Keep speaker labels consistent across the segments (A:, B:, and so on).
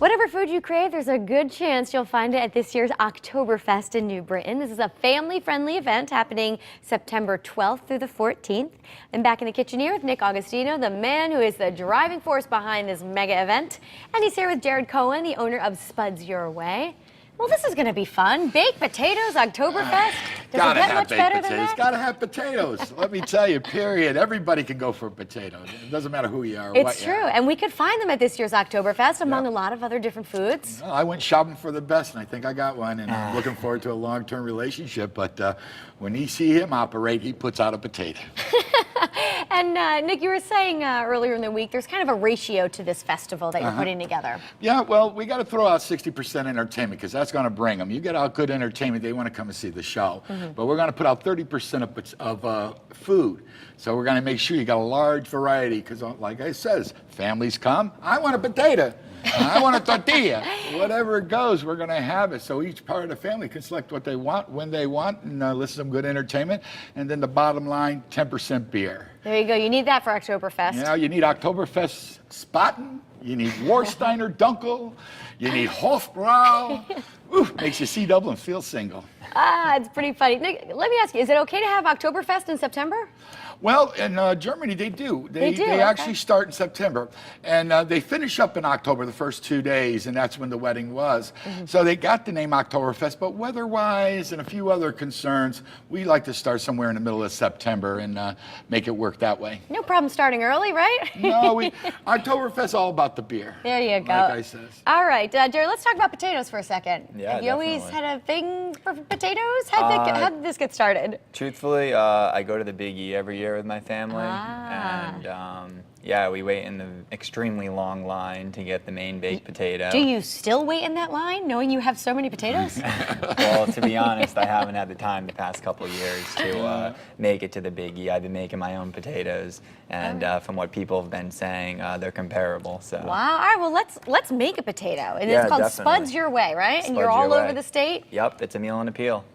A: Whatever food you crave, there's a good chance you'll find it at this year's Oktoberfest in New Britain. This is a family-friendly event happening September 12th through the 14th. And back in the kitchen here with Nick Augustino, the man who is the driving force behind this mega event. And he's here with Cohen, the owner of Spuds Your Way. Well, this is going to be fun. Baked potatoes, Oktoberfest. Does it get much better than that?
B: Gotta have potatoes. Let me tell you, period. Everybody can go for potatoes. It doesn't matter who you are or
A: It's
B: what you
A: true,
B: are.
A: and we could find them at this year's Oktoberfest among a lot of other different foods.
B: Well, I went shopping for the best, and I think I got one, and I'm looking forward to a long-term relationship. But when you see him operate, he puts out a potato.
A: And Nick, you were saying earlier in the week, there's kind of a ratio to this festival that you're putting together.
B: Yeah, well, we got to throw out 60% entertainment because that's going to bring them. You get out good entertainment, they want to come and see the show. But we're going to put out 30% of food. So we're going to make sure you got a large variety because, like I says, families come. I want a potato. I want a tortilla. Whatever it goes, we're going to have it. So each part of the family can select what they want, when they want, and listen to some good entertainment. And then the bottom line, 10% beer.
A: There you go. You need that for Oktoberfest.
B: You know, you need Oktoberfest Spaten. You need Warsteiner Dunkel. You need Hofbrau. Ooh, makes you see double and feel single.
A: It's pretty funny. Nick, let me ask you, is it okay to have Oktoberfest in September?
B: Well, in Germany, they do. They
A: okay.
B: actually start in September. And they finish up in October, the first 2 days, and that's when the wedding was. So they got the name Oktoberfest, but weather-wise and a few other concerns, we like to start somewhere in the middle of September and make it work that way.
A: No problem starting early, right?
B: No, Oktoberfest is all about the beer.
A: There you go.
B: Like I says.
A: All right, Jerry, let's talk about potatoes for a second.
C: Yeah,
A: Have you always had a thing for potatoes? How did this get started?
C: Truthfully, I go to the Big E every year with my family, and yeah, we wait in the extremely long line to get the main baked potato.
A: Do you still wait in that line, knowing you have so many potatoes?
C: Well, to be honest, I haven't had the time the past couple of years to make it to the Big E. I've been making my own potatoes, and from what people have been saying, they're comparable. So.
A: Wow. All right. Well, let's make a potato, and
C: Yeah,
A: it's called
C: definitely.
A: Spuds Your Way, right? And
C: Spuds
A: you're all
C: Your
A: over
C: Way.
A: the state.
C: Yep, it's a meal and a peel.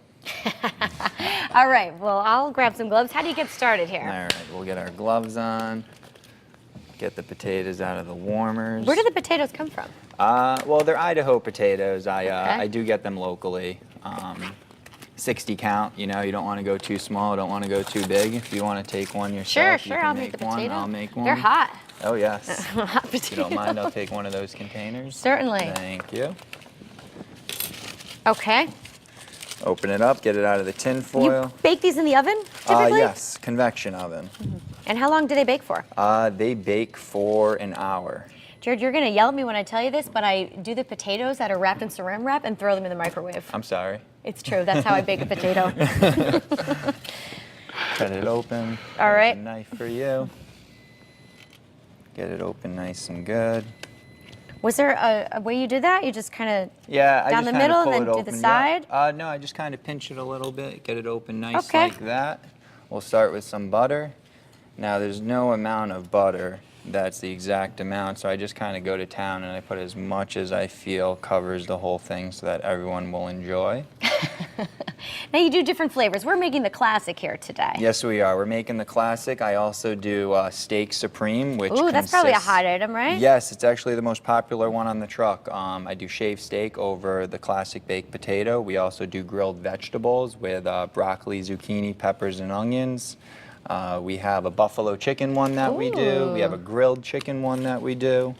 A: All right. Well, I'll grab some gloves. How do you get started here?
C: All right, we'll get our gloves on. Get the potatoes out of the warmers.
A: Where do the potatoes come from?
C: Well, they're Idaho potatoes. I do get them locally. 60 count, you know, you don't want to go too small, don't want to go too big. If you want to take one yourself,
A: Sure,
C: you can
A: I'll make the potato.
C: I'll make one.
A: They're hot.
C: Oh, yes.
A: Hot potatoes.
C: If you don't mind, I'll take one of those containers.
A: Certainly.
C: Thank you.
A: Okay.
C: Open it up, get it out of the tin foil.
A: You bake these in the oven, typically?
C: Yes, convection oven.
A: And how long do they bake for?
C: They bake for an hour.
A: Jared, you're going to yell at me when I tell you this, but I do the potatoes that are wrapped in saran wrap and throw them in the microwave.
C: I'm sorry.
A: It's true. That's how I bake a potato.
C: Cut it open.
A: All right.
C: There's a knife for you. Get it open nice and good.
A: Was there a way you did that? You just kind of down the
C: kinda
A: middle and
C: pull
A: then
C: it
A: do
C: open,
A: the
C: yeah.
A: side?
C: No, I just kind of pinch it a little bit, get it open nice
A: Okay.
C: like that. We'll start with some butter. Now, there's no amount of butter that's the exact amount, so I just kind of go to town and I put as much as I feel covers the whole thing so that everyone will enjoy.
A: Now you do different flavors. We're making the classic here today.
C: Yes, we are. We're making the classic. I also do steak supreme, which
A: Ooh, that's probably a
C: consists-
A: hot item, right?
C: Yes, it's actually the most popular one on the truck. I do shaved steak over the classic baked potato. We also do grilled vegetables with broccoli, zucchini, peppers, and onions. We have a buffalo chicken one that we do. We have a grilled chicken one that we do.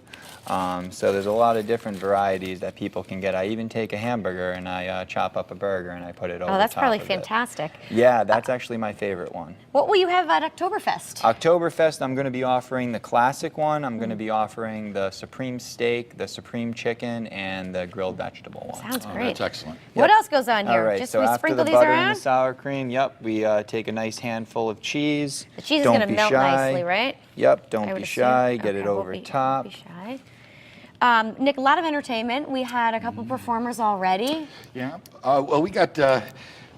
C: So there's a lot of different varieties that people can get. I even take a hamburger and I chop up a burger and I put it over
A: Oh, that's
C: top
A: probably
C: of it.
A: fantastic.
C: Yeah, that's actually my favorite one.
A: What will you have at Oktoberfest?
C: Oktoberfest, I'm going to be offering the classic one. I'm going to be offering the supreme steak, the supreme chicken, and the grilled vegetable one.
A: Sounds
B: Oh,
A: great.
B: that's excellent.
A: What else goes on here?
C: All right,
A: Just
C: so
A: we
C: after
A: sprinkle
C: the
A: these
C: butter
A: around?
C: and the sour cream, yep, we take a nice handful of cheese.
A: The cheese is
C: Don't
A: going to
C: be
A: melt
C: shy.
A: nicely, right?
C: Yep,
A: I
C: don't
A: would
C: be
A: assume.
C: shy, get
A: Okay,
C: it
A: won't
C: over
A: be-
C: top.
A: won't be shy. Nick, a lot of entertainment. We had a couple performers already.
B: Yeah. Well, we got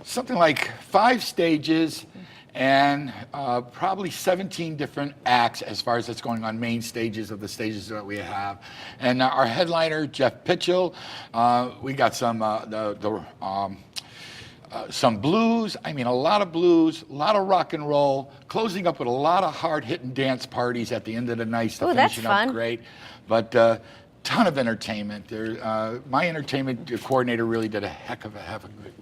B: something like 5 stages and probably 17 different acts as far as that's going on main stages of the stages that we have. And our headliner, Jeff Pitchell, we got some blues, I mean a lot of blues, a lot of rock and roll, closing up with a lot of hard-hitting dance parties at the end of the night to
A: Ooh,
B: finish
A: that's
B: it
A: fun.
B: up great. But ton of entertainment. My entertainment coordinator really did a heck of a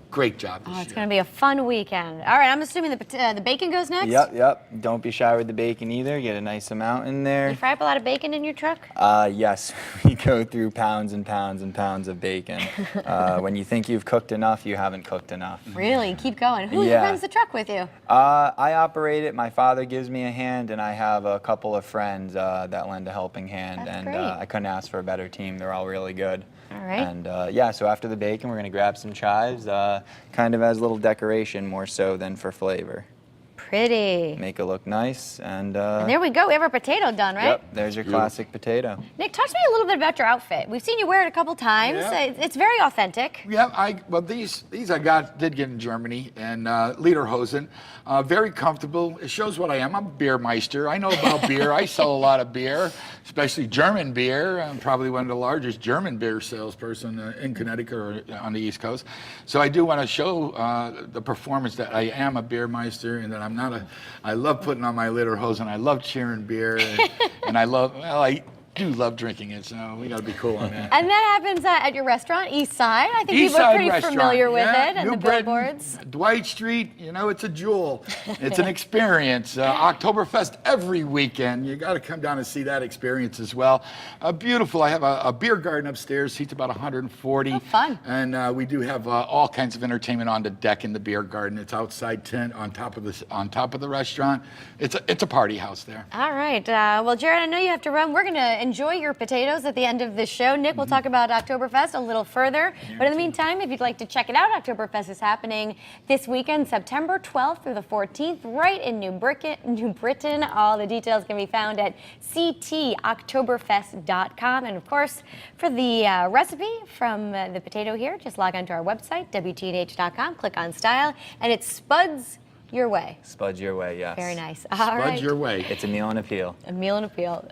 B: great job this year.
A: It's going to be a fun weekend. All right, I'm assuming the bacon goes next?
C: Yep. Don't be shy with the bacon either. Get a nice amount in there.
A: You fry up a lot of bacon in your truck?
C: Yes, we go through pounds and pounds and pounds of bacon. When you think you've cooked enough, you haven't cooked enough.
A: Really? Keep going. Who
C: Yeah.
A: runs the truck with you?
C: I operate it. My father gives me a hand, and I have a couple of friends that lend a helping hand.
A: That's
C: and
A: great.
C: I couldn't ask for a better team. They're all really good.
A: All right.
C: And yeah, so after the bacon, we're going to grab some chives, kind of as a little decoration more so than for flavor.
A: Pretty.
C: Make it look nice. And
A: There we go. We have our potato done, right?
C: yep, there's your classic potato.
A: Nick, talk to me a little bit about your outfit. We've seen you wear it a couple times.
B: Yeah.
A: It's very authentic.
B: Yeah, well these I did get in Germany, and Lederhosen, very comfortable. It shows what I am. I'm a beer meister. I know about beer. I sell a lot of beer, especially German beer. I'm probably one of the largest German beer salesperson in Connecticut or on the East Coast. So I do want to show the performance that I am a beer meister, and that I'm not I love putting on my Lederhosen. I love cheering beer, and I do love drinking it, so we got to be cool on that.
A: And that happens at your restaurant, East Side. I think
B: East
A: people are
B: Side
A: pretty
B: Restaurant,
A: familiar with
B: yeah,
A: it and
B: New
A: the
B: Britain,
A: billboards.
B: Dwight Street, it's a jewel. It's an experience. Oktoberfest every weekend. You got to come down and see that experience as well. Beautiful. I have a beer garden upstairs. Seats about 140.
A: Oh, fun.
B: And we do have all kinds of entertainment on the deck in the beer garden. It's outside tent on top of the restaurant. It's a party house there.
A: All right. Well, Jared, I know you have to run. We're going to enjoy your potatoes at the end of this show. Nick, we'll talk about Oktoberfest a little further. But in the meantime, if you'd like to check it out, Oktoberfest is happening this weekend, September 12th through the 14th, right in New Britain. All the details can be found at ctoktoberfest.com. And of course, for the recipe from the potato here, just log on to our website, WTNH.com, click on style, and it's Spuds Your Way.
C: Spuds Your Way, yes.
A: Very nice. All
B: Spuds
A: right.
B: Your Way.
C: It's a meal and a peel.
A: A meal and a peel.